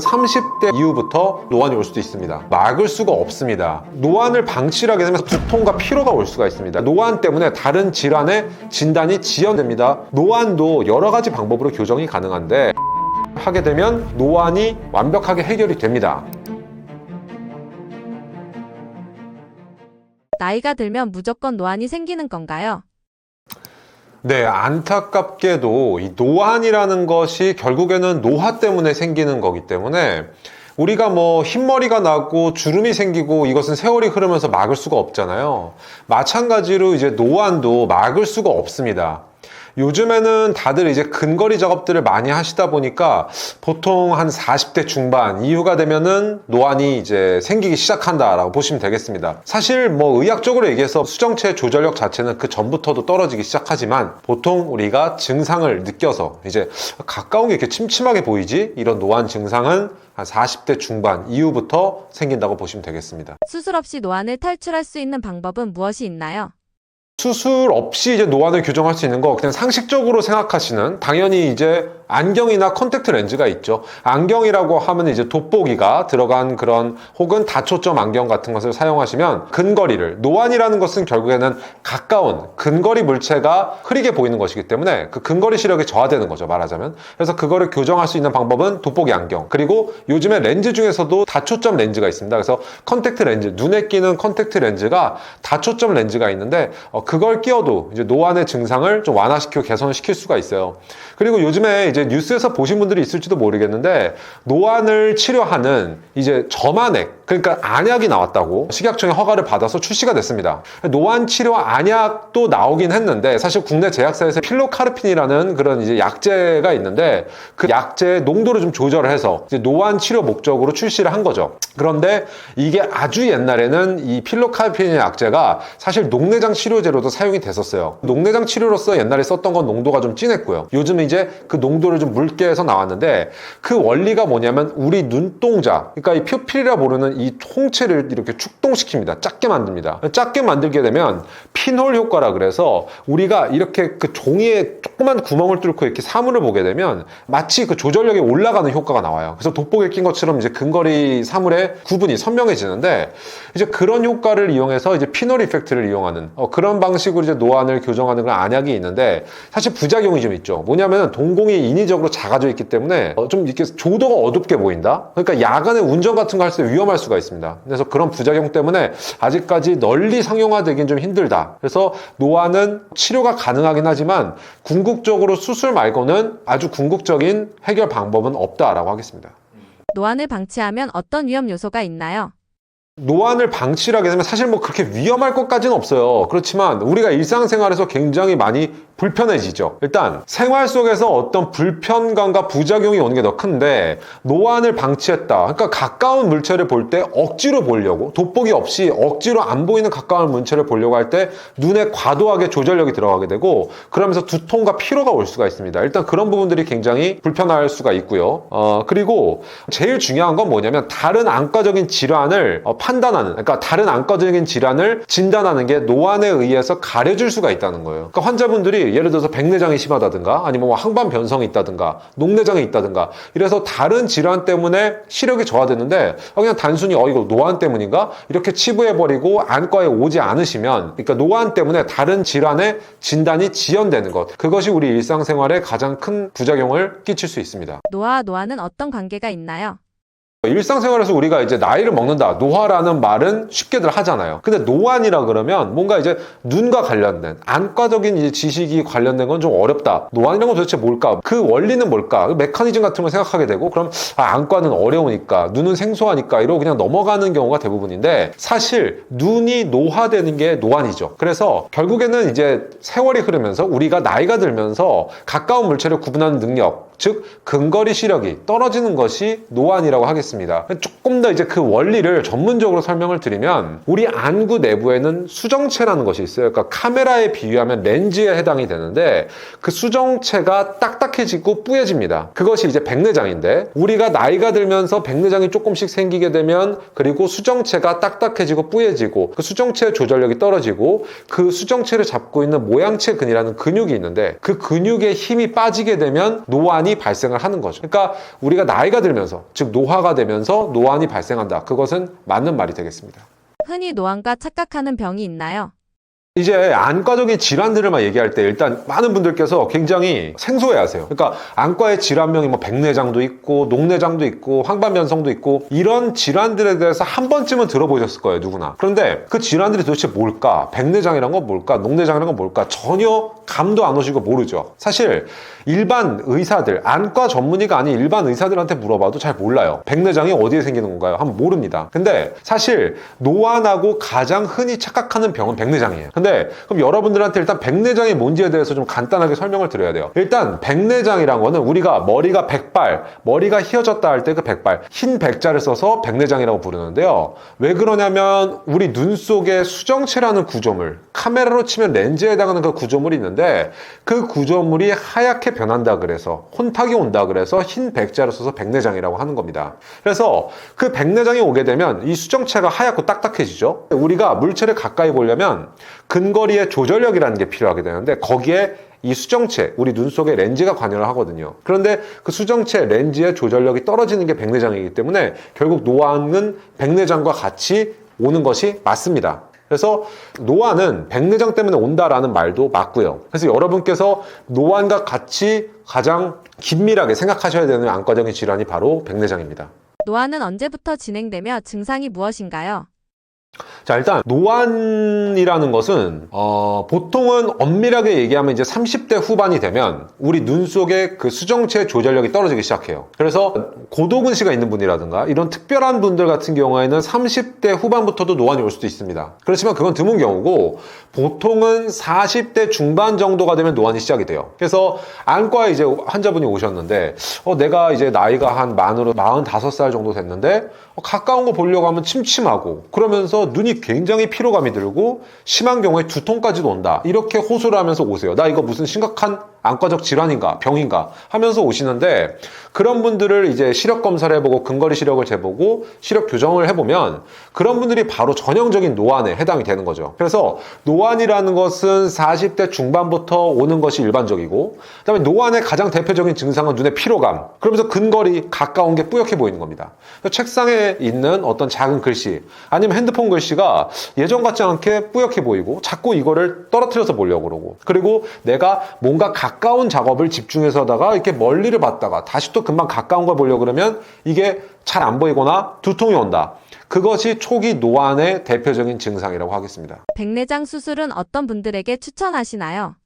30대 이후부터 노안이 올 수도 있습니다. 막을 수가 없습니다. 노안을 방치를 하게 되면 두통과 피로가 올 수가 있습니다. 노안 때문에 다른 질환의 진단이 지연됩니다. 노안도 여러 가지 방법으로 교정이 가능한데 하게 되면 노안이 완벽하게 해결이 됩니다. 나이가 들면 무조건 노안이 생기는 건가요? 네, 안타깝게도 이 노안이라는 것이 결국에는 노화 때문에 생기는 거기 때문에 우리가 뭐 흰머리가 나고 주름이 생기고 이것은 세월이 흐르면서 막을 수가 없잖아요. 마찬가지로 이제 노안도 막을 수가 없습니다. 요즘에는 다들 이제 근거리 작업들을 많이 하시다 보니까 보통 한 40대 중반 이후가 되면은 노안이 이제 생기기 시작한다라고 보시면 되겠습니다. 사실 뭐 의학적으로 얘기해서 수정체 조절력 자체는 그 전부터도 떨어지기 시작하지만 보통 우리가 증상을 느껴서 이제 가까운 게 이렇게 침침하게 보이지? 이런 노안 증상은 한 40대 중반 이후부터 생긴다고 보시면 되겠습니다. 수술 없이 노안을 탈출할 수 있는 방법은 무엇이 있나요? 수술 없이 이제 노안을 교정할 수 있는 거 그냥 상식적으로 생각하시는 당연히 이제 안경이나 컨택트 렌즈가 있죠. 안경이라고 하면 이제 돋보기가 들어간 그런 혹은 다초점 안경 같은 것을 사용하시면 근거리를 노안이라는 것은 결국에는 가까운 근거리 물체가 흐리게 보이는 것이기 때문에 그 근거리 시력이 저하되는 거죠, 말하자면. 그래서 그거를 교정할 수 있는 방법은 돋보기 안경. 그리고 요즘에 렌즈 중에서도 다초점 렌즈가 있습니다. 그래서 컨택트 렌즈, 눈에 끼는 컨택트 렌즈가 다초점 렌즈가 있는데 그걸 끼워도 이제 노안의 증상을 좀 완화시키고 개선시킬 수가 있어요. 그리고 요즘에 이제 뉴스에서 보신 분들이 있을지도 모르겠는데 노안을 치료하는 이제 점안액, 그러니까 안약이 나왔다고 식약청의 허가를 받아서 출시가 됐습니다. 노안 치료 안약도 나오긴 했는데 사실 국내 제약사에서 필로카르핀이라는 그런 이제 약제가 있는데 그 약제의 농도를 좀 조절을 해서 이제 노안 치료 목적으로 출시를 한 거죠. 그런데 이게 아주 옛날에는 이 필로카르핀 약제가 사실 녹내장 치료제로도 사용이 됐었어요. 녹내장 치료로서 옛날에 썼던 건 농도가 좀 진했고요. 요즘은 이제 그 농도를 좀 묽게 해서 나왔는데 그 원리가 뭐냐면 우리 눈동자, 그러니까 이 퓨필이라 부르는 이 홍채를 이렇게 축동시킵니다. 작게 만듭니다. 작게 만들게 되면 핀홀 효과라 그래서 우리가 이렇게 그 종이에 조그만 구멍을 뚫고 이렇게 사물을 보게 되면 마치 그 조절력이 올라가는 효과가 나와요. 그래서 돋보기를 낀 것처럼 이제 근거리 사물의 구분이 선명해지는데 이제 그런 효과를 이용해서 이제 핀홀 이펙트를 이용하는 그런 방식으로 이제 노안을 교정하는 그런 안약이 있는데 사실 부작용이 좀 있죠. 뭐냐면 동공이 인위적으로 작아져 있기 때문에 좀 이렇게 조도가 어둡게 보인다? 그러니까 야간에 운전 같은 거 할 때 위험할 수가 있습니다. 그래서 그런 부작용 때문에 아직까지 널리 상용화되긴 좀 힘들다. 그래서 노안은 치료가 가능하긴 하지만 궁극적으로 수술 말고는 아주 궁극적인 해결 방법은 없다라고 하겠습니다. 노안을 방치하면 어떤 위험 요소가 있나요? 노안을 방치를 하게 되면 사실 뭐 그렇게 위험할 것까지는 없어요. 그렇지만 우리가 일상생활에서 굉장히 많이 불편해지죠. 일단 생활 속에서 어떤 불편감과 부작용이 오는 게 더 큰데 노안을 방치했다. 그러니까 가까운 물체를 볼 때 억지로 보려고 돋보기 없이 억지로 안 보이는 가까운 물체를 보려고 할 때 눈에 과도하게 조절력이 들어가게 되고 그러면서 두통과 피로가 올 수가 있습니다. 일단 그런 부분들이 굉장히 불편할 수가 있고요. 그리고 제일 중요한 건 뭐냐면 다른 안과적인 질환을 판단하는, 그러니까 다른 안과적인 질환을 진단하는 게 노안에 의해서 가려질 수가 있다는 거예요. 그러니까 환자분들이 예를 들어서 백내장이 심하다든가 아니면 뭐 항반 변성이 있다든가 녹내장이 있다든가 이래서 다른 질환 때문에 시력이 저하됐는데 그냥 단순히 이거 노안 때문인가? 이렇게 치부해버리고 안과에 오지 않으시면 그러니까 노안 때문에 다른 질환의 진단이 지연되는 것, 그것이 우리 일상생활에 가장 큰 부작용을 끼칠 수 있습니다. 노화와 노안은 어떤 관계가 있나요? 일상생활에서 우리가 이제 나이를 먹는다, 노화라는 말은 쉽게들 하잖아요. 근데 노안이라 그러면 뭔가 이제 눈과 관련된 안과적인 이제 지식이 관련된 건 좀 어렵다. 노안이라는 건 도대체 뭘까? 그 원리는 뭘까? 그 메커니즘 같은 걸 생각하게 되고 그럼 안과는 어려우니까 눈은 생소하니까 이러고 그냥 넘어가는 경우가 대부분인데 사실 눈이 노화되는 게 노안이죠. 그래서 결국에는 이제 세월이 흐르면서 우리가 나이가 들면서 가까운 물체를 구분하는 능력, 즉 근거리 시력이 떨어지는 것이 노안이라고 하겠습니다. 조금 더 이제 그 원리를 전문적으로 설명을 드리면 우리 안구 내부에는 수정체라는 것이 있어요. 그러니까 카메라에 비유하면 렌즈에 해당이 되는데 그 수정체가 딱딱해지고 뿌얘집니다. 그것이 이제 백내장인데 우리가 나이가 들면서 백내장이 조금씩 생기게 되면 그리고 수정체가 딱딱해지고 뿌얘지고 그 수정체의 조절력이 떨어지고 그 수정체를 잡고 있는 모양체 근이라는 근육이 있는데 그 근육의 힘이 빠지게 되면 노안이 노안이 발생을 하는 거죠. 그러니까 우리가 나이가 들면서, 즉 노화가 되면서 노안이 발생한다. 그것은 맞는 말이 되겠습니다. 흔히 노안과 착각하는 병이 있나요? 이제 안과적인 질환들을만 얘기할 때 일단 많은 분들께서 굉장히 생소해하세요. 그러니까 안과의 질환명이 뭐 백내장도 있고 녹내장도 있고 황반변성도 있고 이런 질환들에 대해서 한 번쯤은 들어보셨을 거예요, 누구나. 그런데 그 질환들이 도대체 뭘까? 백내장이란 건 뭘까? 녹내장이란 건 뭘까? 전혀 감도 안 오시고 모르죠. 사실 일반 의사들, 안과 전문의가 아닌 일반 의사들한테 물어봐도 잘 몰라요. 백내장이 어디에 생기는 건가요? 한번 모릅니다. 근데 사실 노안하고 가장 흔히 착각하는 병은 백내장이에요. 근데 그럼 여러분들한테 일단 백내장이 뭔지에 대해서 좀 간단하게 설명을 드려야 돼요. 일단 백내장이란 거는 우리가 머리가 백발, 머리가 휘어졌다 할 때 그 백발, 흰 백자를 써서 백내장이라고 부르는데요. 왜 그러냐면 우리 눈 속에 수정체라는 구조물, 카메라로 치면 렌즈에 해당하는 그 구조물이 있는데 그 구조물이 하얗게 변한다 그래서 혼탁이 온다 그래서 흰 백자를 써서 백내장이라고 하는 겁니다. 그래서 그 백내장이 오게 되면 이 수정체가 하얗고 딱딱해지죠. 우리가 물체를 가까이 보려면 근거리의 조절력이라는 게 필요하게 되는데 거기에 이 수정체, 우리 눈 속에 렌즈가 관여를 하거든요. 그런데 그 수정체, 렌즈의 조절력이 떨어지는 게 백내장이기 때문에 결국 노안은 백내장과 같이 오는 것이 맞습니다. 그래서 노안은 백내장 때문에 온다라는 말도 맞고요. 그래서 여러분께서 노안과 같이 가장 긴밀하게 생각하셔야 되는 안과적인 질환이 바로 백내장입니다. 노안은 언제부터 진행되며 증상이 무엇인가요? 자, 일단 노안이라는 것은 보통은 엄밀하게 얘기하면 이제 30대 후반이 되면 우리 눈 속에 그 수정체 조절력이 떨어지기 시작해요. 그래서 고도근시가 있는 분이라든가 이런 특별한 분들 같은 경우에는 30대 후반부터도 노안이 올 수도 있습니다. 그렇지만 그건 드문 경우고 보통은 40대 중반 정도가 되면 노안이 시작이 돼요. 그래서 안과에 이제 환자분이 오셨는데 내가 이제 나이가 한 만으로 45살 정도 됐는데 가까운 거 보려고 하면 침침하고 그러면서 눈이 굉장히 피로감이 들고 심한 경우에 두통까지도 온다. 이렇게 호소를 하면서 오세요. 나 이거 무슨 심각한 안과적 질환인가 병인가 하면서 오시는데 그런 분들을 이제 시력 검사를 해보고 근거리 시력을 재보고 시력 교정을 해보면 그런 분들이 바로 전형적인 노안에 해당이 되는 거죠. 그래서 노안이라는 것은 40대 중반부터 오는 것이 일반적이고 그다음에 노안의 가장 대표적인 증상은 눈의 피로감, 그러면서 근거리 가까운 게 뿌옇게 보이는 겁니다. 책상에 있는 어떤 작은 글씨 아니면 핸드폰 글씨가 예전 같지 않게 뿌옇게 보이고 자꾸 이거를 떨어뜨려서 보려고 그러고, 그리고 내가 뭔가 가까운 작업을 집중해서 하다가 이렇게 멀리를 봤다가 다시 또 금방 가까운 걸 보려고 그러면 이게 잘 안 보이거나 두통이 온다. 그것이 초기 노안의 대표적인 증상이라고 하겠습니다. 백내장 수술은 어떤 분들에게 추천하시나요?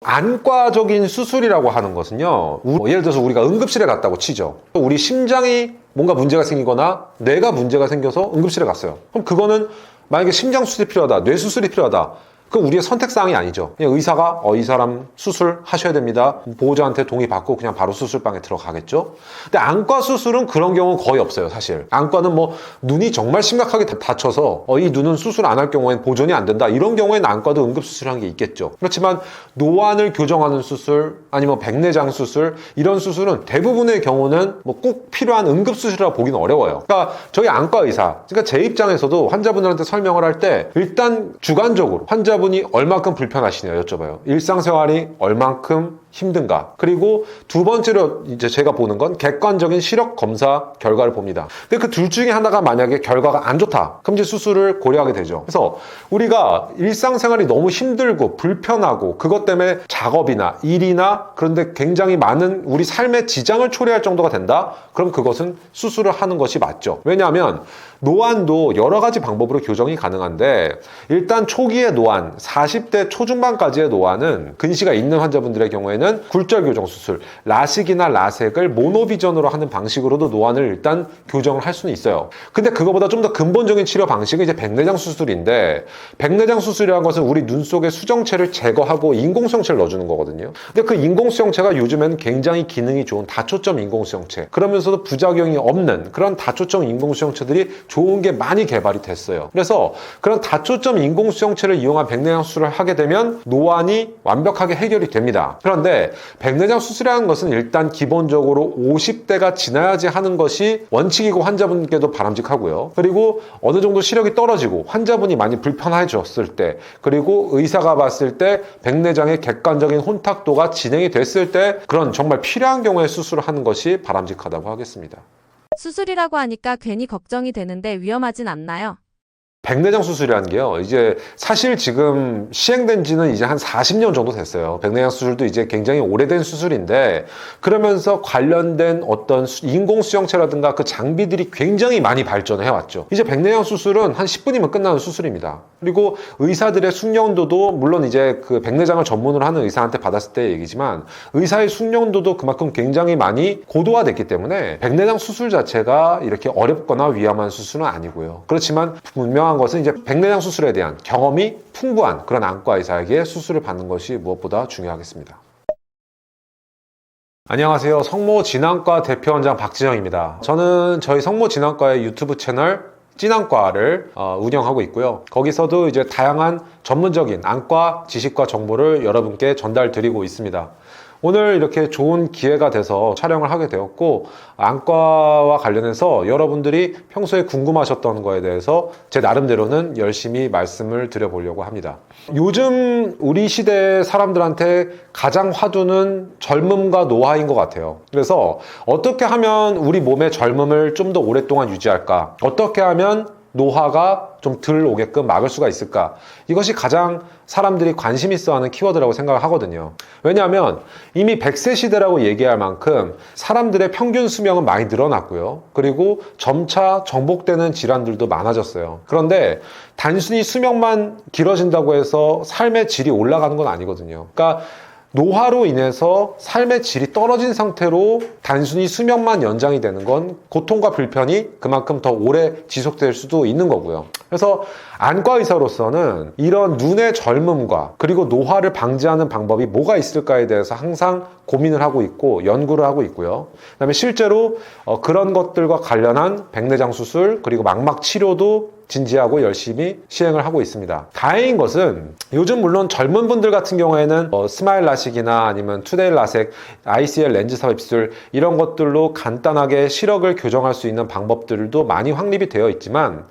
안과적인 수술이라고 하는 것은요, 예를 들어서 우리가 응급실에 갔다고 치죠. 우리 심장이 뭔가 문제가 생기거나 뇌가 문제가 생겨서 응급실에 갔어요. 그럼 그거는 만약에 심장 수술이 필요하다, 뇌 수술이 필요하다, 그건 우리의 선택사항이 아니죠. 그냥 의사가 이 사람 수술하셔야 됩니다. 보호자한테 동의 받고 그냥 바로 수술방에 들어가겠죠. 근데 안과 수술은 그런 경우는 거의 없어요, 사실. 안과는 뭐 눈이 정말 심각하게 다쳐서 이 눈은 수술 안 할 경우엔 보존이 안 된다. 이런 경우에는 안과도 응급수술하는 게 있겠죠. 그렇지만 노안을 교정하는 수술, 아니면 백내장 수술, 이런 수술은 대부분의 경우는 뭐 꼭 필요한 응급수술이라고 보기는 어려워요. 그러니까 저희 안과 의사, 그러니까 제 입장에서도 환자분들한테 설명을 할 때 일단 주관적으로 환자분이 얼만큼 불편하시냐 여쭤봐요. 일상생활이 얼만큼 힘든가. 그리고 두 번째로 이제 제가 보는 건 객관적인 시력 검사 결과를 봅니다. 근데 그 둘 중에 하나가 만약에 결과가 안 좋다. 그럼 이제 수술을 고려하게 되죠. 그래서 우리가 일상생활이 너무 힘들고 불편하고 그것 때문에 작업이나 일이나 그런데 굉장히 많은 우리 삶에 지장을 초래할 정도가 된다. 그럼 그것은 수술을 하는 것이 맞죠. 왜냐하면 노안도 여러 가지 방법으로 교정이 가능한데 일단 초기의 노안, 40대 초중반까지의 노안은 근시가 있는 환자분들의 경우에는 굴절 교정 수술, 라식이나 라섹을 모노비전으로 하는 방식으로도 노안을 일단 교정을 할 수는 있어요. 근데 그거보다 좀 더 근본적인 치료 방식은 이제 백내장 수술인데, 백내장 수술이라는 것은 우리 눈 속의 수정체를 제거하고 인공수정체를 넣어주는 거거든요. 근데 그 인공수정체가 요즘에는 굉장히 기능이 좋은 다초점 인공수정체, 그러면서도 부작용이 없는 그런 다초점 인공수정체들이 좋은 게 많이 개발이 됐어요. 그래서 그런 다초점 인공수정체를 이용한 백내장 수술을 하게 되면 노안이 완벽하게 해결이 됩니다. 그런데 그런데 백내장 수술이라는 것은 일단 기본적으로 50대가 지나야지 하는 것이 원칙이고 환자분께도 바람직하고요. 그리고 어느 정도 시력이 떨어지고 환자분이 많이 불편해졌을 때, 그리고 의사가 봤을 때 백내장의 객관적인 혼탁도가 진행이 됐을 때, 그런 정말 필요한 경우에 수술을 하는 것이 바람직하다고 하겠습니다. 수술이라고 하니까 괜히 걱정이 되는데 위험하진 않나요? 백내장 수술이라는 게요, 이제 사실 지금 시행된 지는 이제 한 40년 정도 됐어요. 백내장 수술도 이제 굉장히 오래된 수술인데, 그러면서 관련된 어떤 인공수정체라든가 그 장비들이 굉장히 많이 발전해 왔죠. 이제 백내장 수술은 한 10분이면 끝나는 수술입니다. 그리고 의사들의 숙련도도, 물론 이제 그 백내장을 전문으로 하는 의사한테 받았을 때의 얘기지만, 의사의 숙련도도 그만큼 굉장히 많이 고도화됐기 때문에 백내장 수술 자체가 이렇게 어렵거나 위험한 수술은 아니고요. 그렇지만 분명한 것은 이제 백내장 수술에 대한 경험이 풍부한 그런 안과 의사에게 수술을 받는 것이 무엇보다 중요하겠습니다. 안녕하세요. 성모진안과 대표원장 박진영입니다. 저는 저희 성모진안과의 유튜브 채널 찐안과를 운영하고 있고요. 거기서도 이제 다양한 전문적인 안과 지식과 정보를 여러분께 전달드리고 있습니다. 오늘 이렇게 좋은 기회가 돼서 촬영을 하게 되었고, 안과와 관련해서 여러분들이 평소에 궁금하셨던 거에 대해서 제 나름대로는 열심히 말씀을 드려보려고 합니다. 요즘 우리 시대 사람들한테 가장 화두는 젊음과 노화인 것 같아요. 그래서 어떻게 하면 우리 몸의 젊음을 좀 더 오랫동안 유지할까? 어떻게 하면 노화가 좀 덜 오게끔 막을 수가 있을까? 이것이 가장 사람들이 관심 있어 하는 키워드라고 생각을 하거든요. 왜냐하면 이미 100세 시대라고 얘기할 만큼 사람들의 평균 수명은 많이 늘어났고요. 그리고 점차 정복되는 질환들도 많아졌어요. 그런데 단순히 수명만 길어진다고 해서 삶의 질이 올라가는 건 아니거든요. 그러니까 노화로 인해서 삶의 질이 떨어진 상태로 단순히 수명만 연장이 되는 건 고통과 불편이 그만큼 더 오래 지속될 수도 있는 거고요. 그래서 안과 의사로서는 이런 눈의 젊음과 그리고 노화를 방지하는 방법이 뭐가 있을까에 대해서 항상 고민을 하고 있고 연구를 하고 있고요. 그다음에 실제로 그런 것들과 관련한 백내장 수술 그리고 망막 치료도 진지하고 열심히 시행을 하고 있습니다. 다행인 것은 요즘 물론 젊은 분들 같은 경우에는 스마일 라식이나 아니면 투데이 라섹, ICL 렌즈 삽입술 이런 것들로 간단하게 시력을 교정할 수 있는 방법들도 많이 확립이 되어 있지만,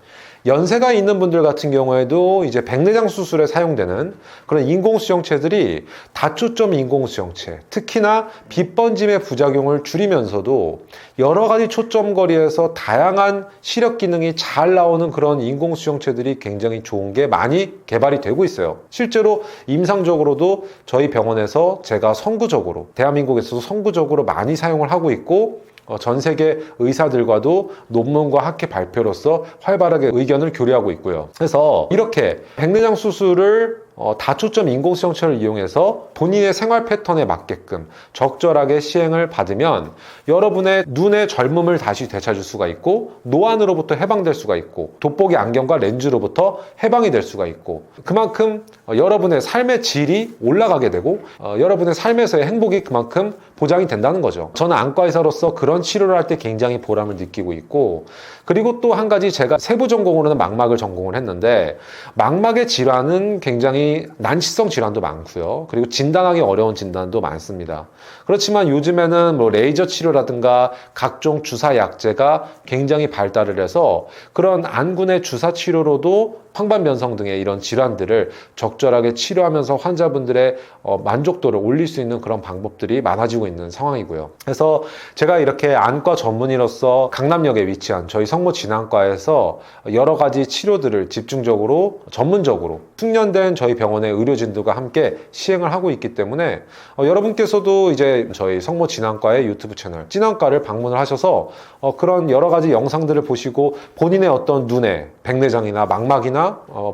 연세가 있는 분들 같은 경우에도 이제 백내장 수술에 사용되는 그런 인공수정체들이 다초점 인공수정체, 특히나 빛 번짐의 부작용을 줄이면서도 여러 가지 초점거리에서 다양한 시력 기능이 잘 나오는 그런 인공수정체들이 굉장히 좋은 게 많이 개발이 되고 있어요. 실제로 임상적으로도 저희 병원에서 제가 선구적으로, 대한민국에서도 선구적으로 많이 사용을 하고 있고, 전 세계 의사들과도 논문과 학회 발표로서 활발하게 의견을 교류하고 있고요. 그래서 이렇게 백내장 수술을 다초점 인공수정체를 이용해서 본인의 생활 패턴에 맞게끔 적절하게 시행을 받으면 여러분의 눈의 젊음을 다시 되찾을 수가 있고, 노안으로부터 해방될 수가 있고, 돋보기 안경과 렌즈로부터 해방이 될 수가 있고, 그만큼 여러분의 삶의 질이 올라가게 되고 여러분의 삶에서의 행복이 그만큼 보장이 된다는 거죠. 저는 안과 의사로서 그런 치료를 할 때 굉장히 보람을 느끼고 있고, 그리고 또 한 가지 제가 세부 전공으로는 망막을 전공을 했는데, 망막의 질환은 굉장히 난치성 질환도 많고요. 그리고 진단하기 어려운 진단도 많습니다. 그렇지만 요즘에는 뭐 레이저 치료라든가 각종 주사 약제가 굉장히 발달을 해서 그런 안군의 주사 치료로도 황반변성 등의 이런 질환들을 적절하게 치료하면서 환자분들의 만족도를 올릴 수 있는 그런 방법들이 많아지고 있는 상황이고요. 그래서 제가 이렇게 안과 전문의로서 강남역에 위치한 저희 성모진안과에서 여러 가지 치료들을 집중적으로 전문적으로 숙련된 저희 병원의 의료진들과 함께 시행을 하고 있기 때문에 여러분께서도 이제 저희 성모진안과의 유튜브 채널 찐안과를 방문을 하셔서 그런 여러 가지 영상들을 보시고 본인의 어떤 눈의 백내장이나 망막이나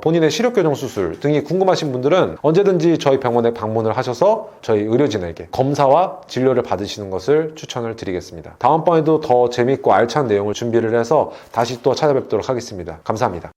본인의 시력교정 수술 등이 궁금하신 분들은 언제든지 저희 병원에 방문을 하셔서 저희 의료진에게 검사와 진료를 받으시는 것을 추천을 드리겠습니다. 다음번에도 더 재밌고 알찬 내용을 준비를 해서 다시 또 찾아뵙도록 하겠습니다. 감사합니다.